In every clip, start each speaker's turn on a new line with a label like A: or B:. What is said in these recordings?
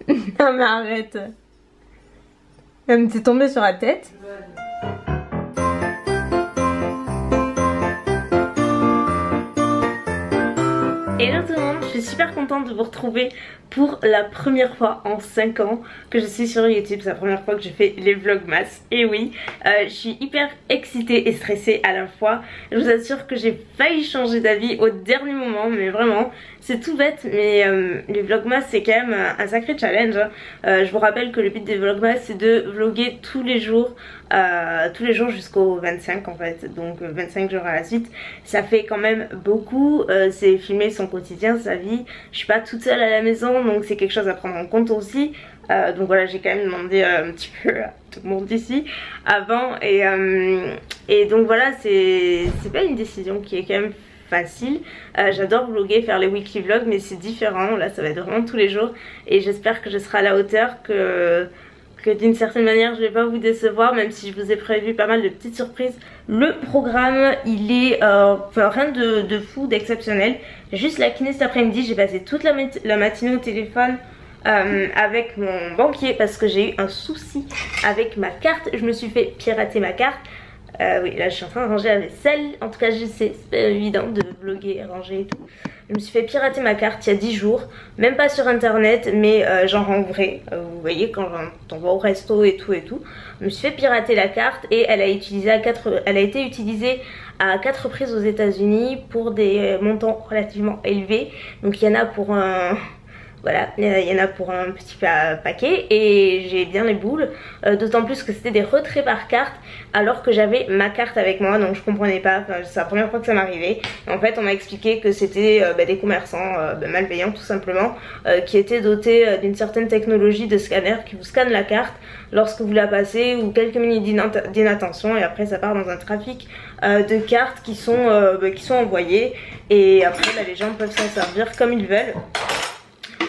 A: Non mais arrête. T'es tombée sur la tête. Hello tout le monde, je suis super contente de vous retrouver pour la première fois en 5 ans que je suis sur YouTube. C'est la première fois que je fais les vlogmas. Et oui, je suis hyper excitée et stressée à la fois. Je vous assure que j'ai failli changer d'avis au dernier moment, mais vraiment, c'est tout bête. Mais les vlogmas c'est quand même un sacré challenge. Je vous rappelle que le but des vlogmas c'est de vlogger tous les jours jusqu'au 25 en fait, donc 25 jours à la suite. Ça fait quand même beaucoup, c'est filmer son quotidien, sa vie. Je suis pas toute seule à la maison, donc c'est quelque chose à prendre en compte aussi. Donc voilà, j'ai quand même demandé un petit peu à tout le monde ici avant, et donc voilà, c'est pas une décision qui est quand même facile. J'adore vlogger, faire les weekly vlogs, mais c'est différent, là ça va être vraiment tous les jours, et j'espère que je serai à la hauteur, que d'une certaine manière je vais pas vous décevoir, même si je vous ai prévu pas mal de petites surprises. Le programme il est rien de fou, d'exceptionnel. Juste la kiné cet après-midi, j'ai passé toute la matinée au téléphone avec mon banquier parce que j'ai eu un souci avec ma carte. Je me suis fait pirater ma carte. Oui, là je suis en train de ranger la vaisselle. En tout cas je sais, c'est pas évident de vlogger, ranger et tout. Je me suis fait pirater ma carte il y a 10 jours. Même pas sur internet, mais genre en vrai. Vous voyez, quand on va au resto et tout. Je me suis fait pirater la carte et elle a été utilisée à 4 reprises aux États-Unis pour des montants relativement élevés. Donc il y en a pour un... Voilà, il y en a pour un petit paquet et j'ai bien les boules, d'autant plus que c'était des retraits par carte alors que j'avais ma carte avec moi, donc je comprenais pas, c'est la première fois que ça m'arrivait. En fait on m'a expliqué que c'était des commerçants malveillants tout simplement, qui étaient dotés d'une certaine technologie de scanner qui vous scanne la carte lorsque vous la passez, ou quelques minutes d'inattention, et après ça part dans un trafic de cartes qui sont envoyées, et après les gens peuvent s'en servir comme ils veulent.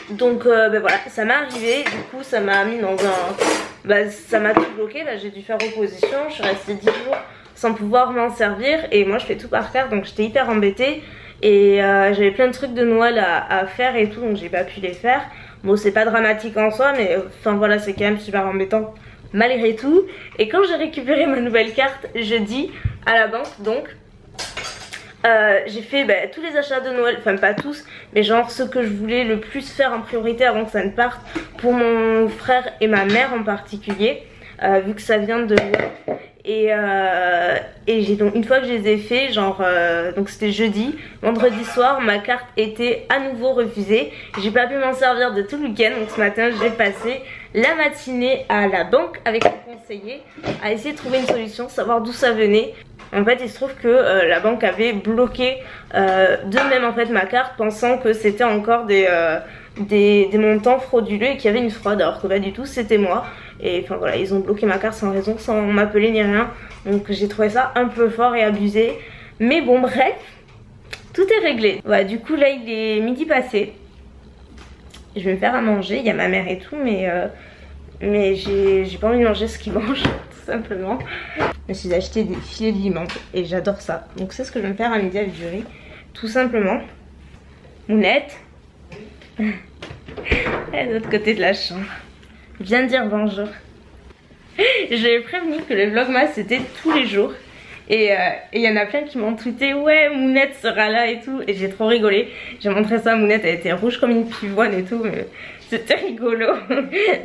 A: Donc voilà, ça m'est arrivé, du coup ça m'a mis dans un... ça m'a tout bloqué, là j'ai dû faire opposition, je suis restée 10 jours sans pouvoir m'en servir, et moi je fais tout par carte, donc j'étais hyper embêtée, et j'avais plein de trucs de Noël à faire et tout, donc j'ai pas pu les faire. Bon, c'est pas dramatique en soi, mais enfin voilà, c'est quand même super embêtant malgré tout. Et quand j'ai récupéré ma nouvelle carte jeudi à la banque, donc j'ai fait tous les achats de Noël, enfin pas tous, mais genre ceux que je voulais le plus faire en priorité avant que ça ne parte, pour mon frère et ma mère en particulier, vu que ça vient de moi. Et j'ai donc, une fois que je les ai fait, genre donc c'était jeudi, vendredi soir ma carte était à nouveau refusée. J'ai pas pu m'en servir de tout le week-end, donc ce matin j'ai passé la matinée à la banque avec mon conseiller à essayer de trouver une solution, savoir d'où ça venait. En fait il se trouve que la banque avait bloqué de même en fait ma carte, pensant que c'était encore des montants frauduleux et qu'il y avait une fraude, alors que pas du tout, c'était moi. Et enfin voilà, ils ont bloqué ma carte sans raison, sans m'appeler ni rien. Donc j'ai trouvé ça un peu fort et abusé. Mais bon bref, tout est réglé. Voilà, du coup là il est midi passé. Je vais me faire à manger, il y a ma mère et tout, mais j'ai pas envie de manger ce qu'ils mangent, tout simplement. Je me suis acheté des filets de limande et j'adore ça. Donc c'est ce que je vais me faire à midi avec du riz, tout simplement. Mounette, elle est de l'autre côté de la chambre. Viens dire bonjour. J'avais prévenu que le vlogmas c'était tous les jours. Et il y en a plein qui m'ont tweeté ouais Mounette sera là et tout. Et j'ai trop rigolé. J'ai montré ça à Mounette, elle était rouge comme une pivoine et tout. Mais c'était rigolo.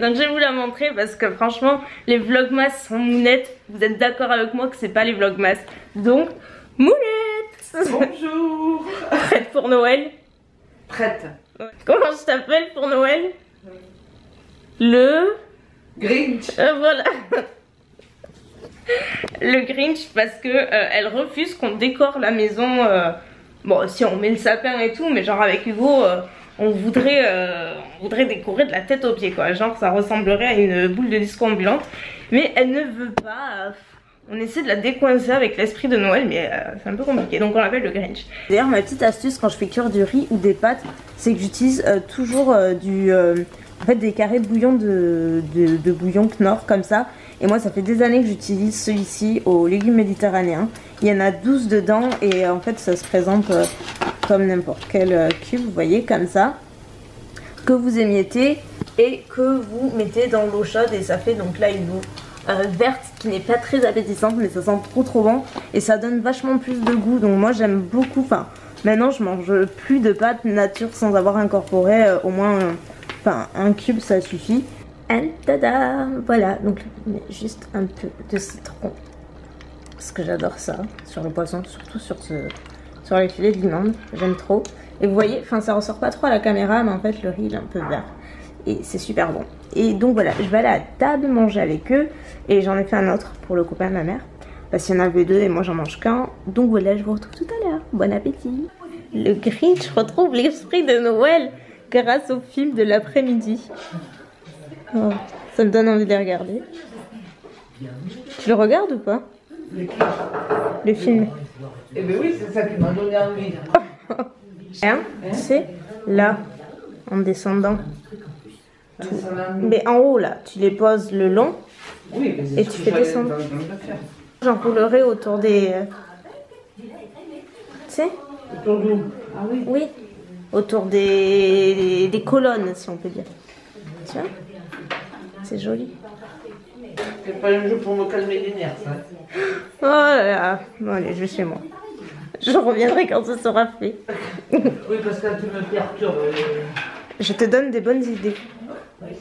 A: Donc je vais vous la montrer parce que franchement les vlogmas sans Mounette, vous êtes d'accord avec moi que c'est pas les vlogmas. Donc Mounette.
B: Bonjour.
A: Prête pour Noël?
B: Prête.
A: Comment je t'appelle pour Noël? Le
B: Grinch.
A: Voilà. Le Grinch, parce que elle refuse qu'on décore la maison. Bon, si on met le sapin et tout, mais genre avec Hugo on voudrait décorer de la tête aux pieds quoi. Genre ça ressemblerait à une boule de disco ambulante. Mais elle ne veut pas. On essaie de la décoincer avec l'esprit de Noël, mais c'est un peu compliqué, donc on l'appelle le Grinch. D'ailleurs ma petite astuce quand je fais cuire du riz ou des pâtes, c'est que j'utilise toujours en fait des carrés de bouillon de bouillon Knorr comme ça. Et moi ça fait des années que j'utilise celui-ci aux légumes méditerranéens. Il y en a 12 dedans et en fait ça se présente comme n'importe quel cube, vous voyez, comme ça, que vous émiettez et que vous mettez dans l'eau chaude et ça fait donc là une eau verte qui n'est pas très appétissante mais ça sent trop bon et ça donne vachement plus de goût. Donc moi j'aime beaucoup, enfin maintenant je mange plus de pâtes nature sans avoir incorporé au moins un cube, ça suffit. Et tada, voilà, donc juste un peu de citron parce que j'adore ça sur le poisson, surtout sur les filets de viande, j'aime trop. Et vous voyez, enfin ça ressort pas trop à la caméra mais en fait le riz il est un peu vert et c'est super bon. Et donc voilà, je vais aller à table manger avec eux et j'en ai fait un autre pour le copain de ma mère parce qu'il y en avait deux et moi j'en mange qu'un. Donc voilà, je vous retrouve tout à l'heure, bon appétit. Le Grinch retrouve l'esprit de Noël grâce au film de l'après-midi. Oh, ça me donne envie de les regarder. Tu le regardes ou pas? Le film.
B: Eh ben oui, c'est ça qui m'a donné envie.
A: C'est là, en descendant. Mais en haut là, tu les poses le long
B: oui,
A: et tu fais descendre. J'enroulerai autour des... Tu sais?
B: Autour d'où? Ah oui.
A: Oui, autour des colonnes si on peut dire. Tu vois? C'est joli.
B: C'est pas un jeu pour me calmer les nerfs, ça.
A: Oh là là, bon allez, je vais chez moi. Je reviendrai quand ce sera fait.
B: Oui, parce que là tu me perturbes.
A: Je te donne des bonnes idées. Pipi,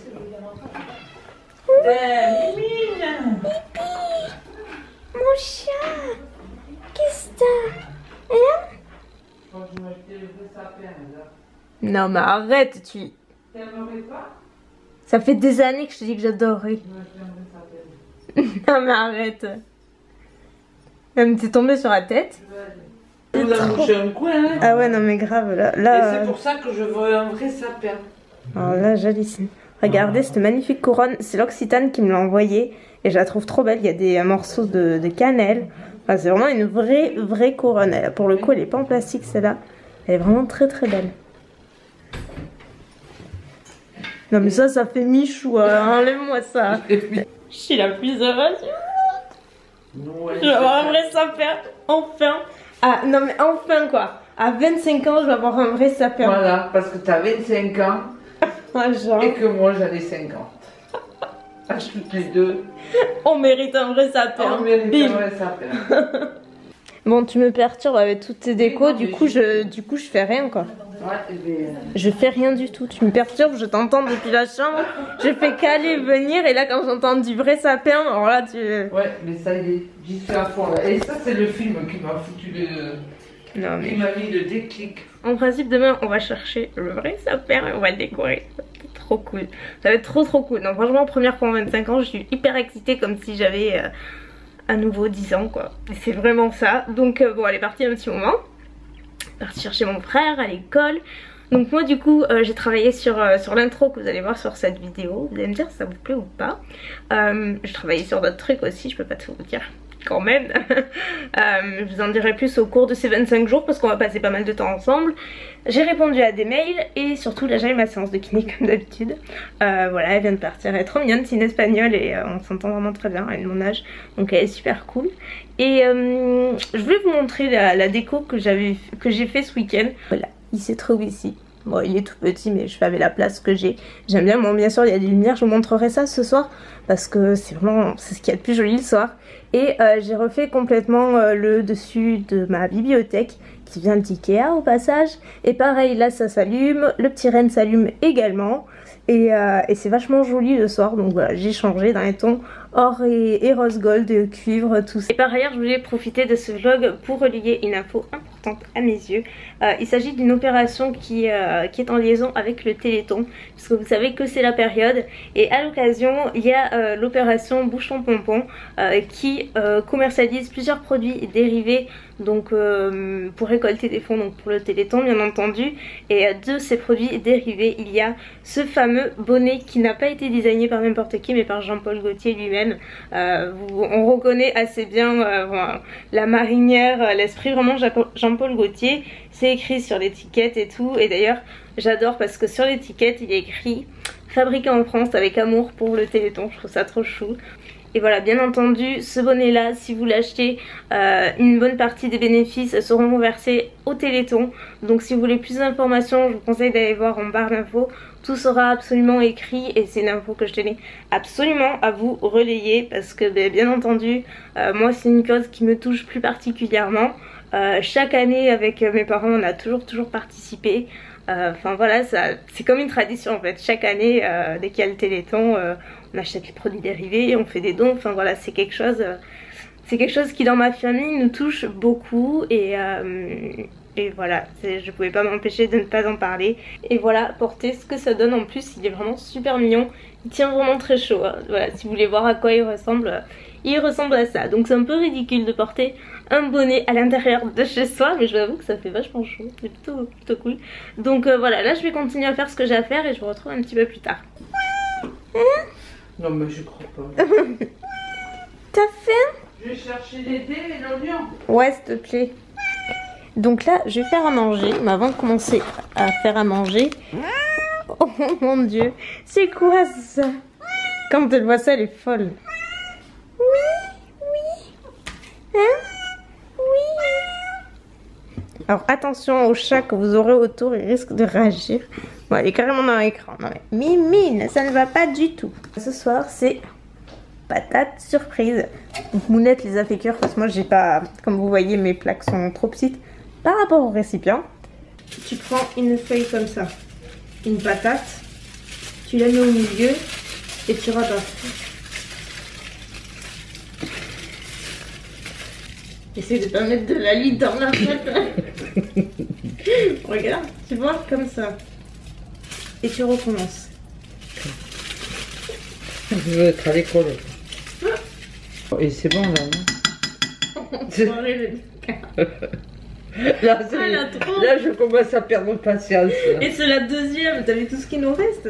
A: mon chat, qu'est-ce que t'as? Hein? Non mais arrête, tu...
B: T'aimerais pas?
A: Ça fait des années que je te dis que j'adorais. Non mais arrête. Non mais t'es tombée sur la tête.
B: On a mouché un coin, hein.
A: Ah ouais non mais grave là.
B: Et c'est pour ça que je veux un vrai sapin.
A: Alors là j'hallucine. Regardez cette magnifique couronne, c'est l'Occitane qui me l'a envoyée et je la trouve trop belle. Il y a des morceaux de cannelle. Enfin, c'est vraiment une vraie couronne. Pour le coup elle est pas en plastique celle-là. Elle est vraiment très belle. Non mais ça fait Michou, enlève-moi ça. Je suis la plus heureuse du monde. Je vais avoir un vrai sapin, enfin. Ah non mais enfin quoi. À 25 ans je vais avoir un vrai sapin.
B: Voilà, parce que t'as 25 ans
A: genre.
B: et que moi j'en ai 50. À toutes les deux.
A: On mérite un vrai sapin.
B: On mérite un vrai sapin.
A: Bon tu me perturbes avec toutes tes décos, du coup je fais rien quoi.
B: Ouais, mais...
A: Je fais rien du tout, tu me perturbes, je t'entends depuis la chambre, je fais qu'aller venir et là quand j'entends du vrai sapin, alors là tu...
B: Ouais, mais ça y est, j'y suis à fond là. Et ça c'est le film qui m'a foutu le...
A: Non mais...
B: Qui m'a mis le déclic.
A: En principe demain on va chercher le vrai sapin et on va le décorer. C'est trop cool. Ça va être trop cool. Non franchement première fois en 25 ans je suis hyper excitée comme si j'avais à nouveau 10 ans quoi. Et c'est vraiment ça. Donc bon elle est partie un petit moment. Partie chercher mon frère à l'école. Donc moi du coup j'ai travaillé sur l'intro que vous allez voir sur cette vidéo. Vous allez me dire si ça vous plaît ou pas. Je travaillais sur d'autres trucs aussi, je peux pas tout vous dire quand même. Je vous en dirai plus au cours de ces 25 jours parce qu'on va passer pas mal de temps ensemble. J'ai répondu à des mails et surtout là j'avais ma séance de kiné comme d'habitude. Voilà, elle vient de partir, elle est trop mignonne, c'est une espagnole et on s'entend vraiment très bien, elle est de mon âge. Donc elle est super cool. Et je voulais vous montrer la déco que j'ai fait ce week-end. Voilà, il se trouve ici. Bon il est tout petit mais je fais avec la place que j'ai. J'aime bien, bon bien sûr il y a des lumières, je vous montrerai ça ce soir parce que c'est vraiment ce qu'il y a de plus joli le soir. Et j'ai refait complètement le dessus de ma bibliothèque qui vient d'Ikea au passage. Et pareil là ça s'allume, le petit renne s'allume également. Et c'est vachement joli le soir, donc voilà j'ai changé dans les tons or et rose gold, cuivre, tout ça. Et par ailleurs je voulais profiter de ce vlog pour relier une info importante à mes yeux. Il s'agit d'une opération qui est en liaison avec le Téléthon, puisque vous savez que c'est la période. Et à l'occasion il y a l'opération Bouchon Pompon qui commercialise plusieurs produits dérivés donc pour récolter des fonds donc pour le Téléthon bien entendu. Et de ces produits dérivés il y a ce fameux bonnet qui n'a pas été designé par n'importe qui mais par Jean-Paul Gaultier lui-même. On reconnaît assez bien voilà, la marinière, l'esprit vraiment Jean-Paul Gaultier. C'est écrit sur l'étiquette et tout, et d'ailleurs j'adore parce que sur l'étiquette il est écrit fabriqué en France avec amour pour le Téléthon. Je trouve ça trop chou. Et voilà, bien entendu, ce bonnet là, si vous l'achetez, une bonne partie des bénéfices seront versés au Téléthon. Donc si vous voulez plus d'informations, je vous conseille d'aller voir en barre d'infos tout sera absolument écrit et c'est une info que je tenais absolument à vous relayer parce que bien entendu moi c'est une cause qui me touche plus particulièrement. Chaque année avec mes parents on a toujours participé. Enfin voilà, c'est comme une tradition en fait. Chaque année dès qu'il y a le Téléthon on achète les produits dérivés, on fait des dons. Enfin voilà, c'est quelque chose qui dans ma famille nous touche beaucoup et voilà, je pouvais pas m'empêcher de ne pas en parler. Et voilà, porter ce que ça donne en plus, il est vraiment super mignon. Il tient vraiment très chaud, hein. Voilà, si vous voulez voir à quoi il ressemble à ça. Donc c'est un peu ridicule de porter un bonnet à l'intérieur de chez soi, mais je vous avoue que ça fait vachement chaud, c'est plutôt cool. Donc voilà, là je vais continuer à faire ce que j'ai à faire et je vous retrouve un petit peu plus tard.
B: Non mais je crois pas.
A: T'as faim?
B: Je vais chercher les dés et l'oignon.
A: Ouais, s'il te plaît. Donc là, je vais faire à manger. Mais avant de commencer à faire à manger... Oh mon dieu, c'est quoi ça? Quand elle voit ça, elle est folle. Oui. Hein? Oui. Alors attention aux chats que vous aurez autour, ils risquent de réagir. Bon, elle est carrément dans l'écran. Non mais Mimine, ça ne va pas du tout. Ce soir, c'est... patate surprise. Donc Mounette les a fait cuire parce que moi j'ai pas, comme vous voyez mes plaques sont trop petites par rapport au récipient. Tu prends une feuille comme ça, une patate, tu la mets au milieu et tu ratasses. Essaye de pas mettre de la lie dans la patate. Regarde, tu vois comme ça. Et tu recommences.
B: Je veux être à l'école. Et c'est bon là, non? Là, je commence à perdre patience.
A: Et c'est la deuxième, t'as vu tout ce qui nous reste?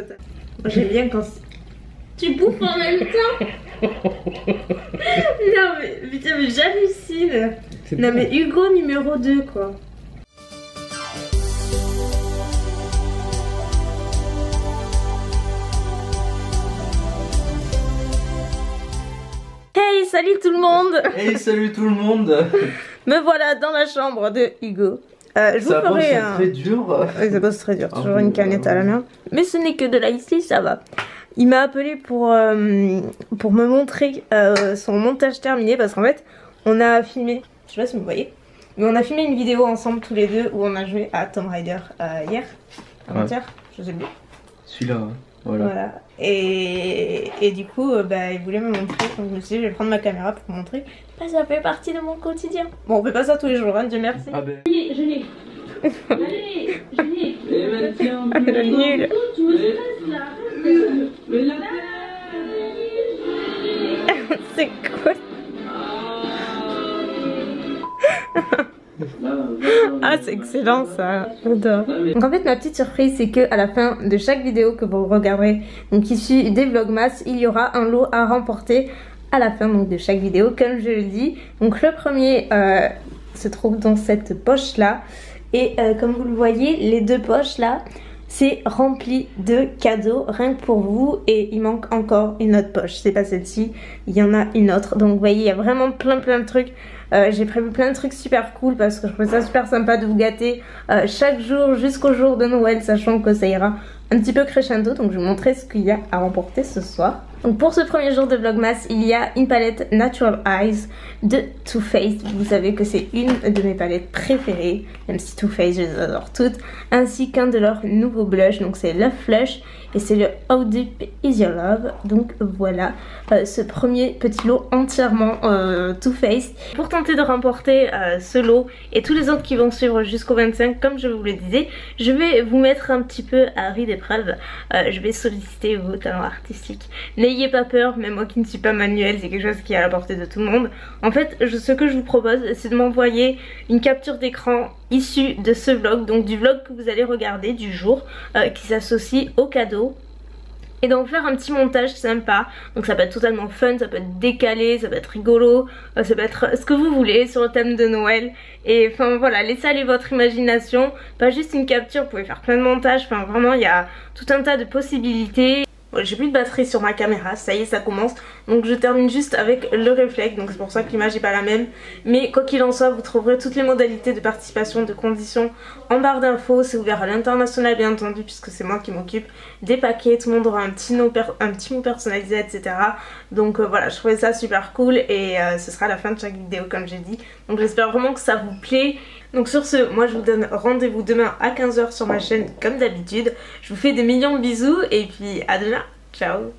A: Moi j'aime bien quand tu bouffes en même temps. Non mais putain, mais j'hallucine. Non bon. Mais Hugo numéro 2 quoi. Hey, salut tout le monde.
C: Hey, salut tout le monde.
A: Me voilà dans la chambre de Hugo. Je vous ferai un...
C: très dur.
A: Ça bosse très dur, toujours une canette à la main. Mais ce n'est que de l'ice, ça va. Il m'a appelé pour me montrer son montage terminé parce qu'en fait, on a filmé, je sais pas si vous voyez, mais on a filmé une vidéo ensemble tous les deux où on a joué à Tomb Raider hier, avant-hier, je sais plus.
C: Celui-là, hein. Voilà.
A: Et du coup, il voulait me montrer, donc je me suis dit, je vais prendre ma caméra pour vous montrer. Ça fait partie de mon quotidien. Bon, on fait pas ça tous les jours, hein, Dieu merci.
C: Ah ben.
D: Je l'ai. Allez, je l'ai.
A: Le nul. C'est quoi? Ah c'est excellent ça, j'adore. Donc en fait ma petite surprise c'est que à la fin de chaque vidéo que vous regarderez, donc issue des Vlogmas, il y aura un lot à remporter à la fin donc de chaque vidéo comme je le dis. Donc le premier se trouve dans cette poche là et comme vous le voyez les deux poches là c'est rempli de cadeaux rien que pour vous et il manque encore une autre poche, c'est pas celle-ci, il y en a une autre. Donc vous voyez il y a vraiment plein de trucs. J'ai prévu plein de trucs super cool parce que je trouve ça super sympa de vous gâter chaque jour jusqu'au jour de Noël, sachant que ça ira un petit peu crescendo. Donc je vais vous montrer ce qu'il y a à remporter ce soir. Donc pour ce premier jour de Vlogmas, il y a une palette Natural Eyes de Too Faced. Vous savez que c'est une de mes palettes préférées, même si Too Faced je les adore toutes. Ainsi qu'un de leurs nouveaux blushs, donc c'est Love Flush et c'est le How Deep Is Your Love. Donc voilà ce premier petit lot entièrement Too Faced. Pour tenter de remporter ce lot et tous les autres qui vont suivre jusqu'au 25, comme je vous le disais, je vais vous mettre un petit peu à rude épreuve. Je vais solliciter vos talents artistiques. N'ayez pas peur, même moi qui ne suis pas manuelle, c'est quelque chose qui est à la portée de tout le monde. En fait, ce que je vous propose, c'est de m'envoyer une capture d'écran issue de ce vlog, donc du vlog que vous allez regarder du jour, qui s'associe au cadeau. Et donc faire un petit montage sympa, donc ça peut être totalement fun, ça peut être décalé, ça peut être rigolo, ça peut être ce que vous voulez sur le thème de Noël. Et enfin voilà, laissez aller votre imagination, pas juste une capture, vous pouvez faire plein de montages, enfin vraiment il y a tout un tas de possibilités. Bon, j'ai plus de batterie sur ma caméra, ça y est ça commence. Donc je termine juste avec le réflexe, donc c'est pour ça que l'image n'est pas la même. Mais quoi qu'il en soit, vous trouverez toutes les modalités de participation, de conditions en barre d'infos. C'est ouvert à l'international bien entendu puisque c'est moi qui m'occupe des paquets. Tout le monde aura un petit mot personnalisé, etc. Donc voilà, je trouvais ça super cool et ce sera la fin de chaque vidéo comme j'ai dit. Donc j'espère vraiment que ça vous plaît. Donc sur ce, moi je vous donne rendez-vous demain à 15 h sur ma chaîne comme d'habitude. Je vous fais des millions de bisous et puis à demain, ciao.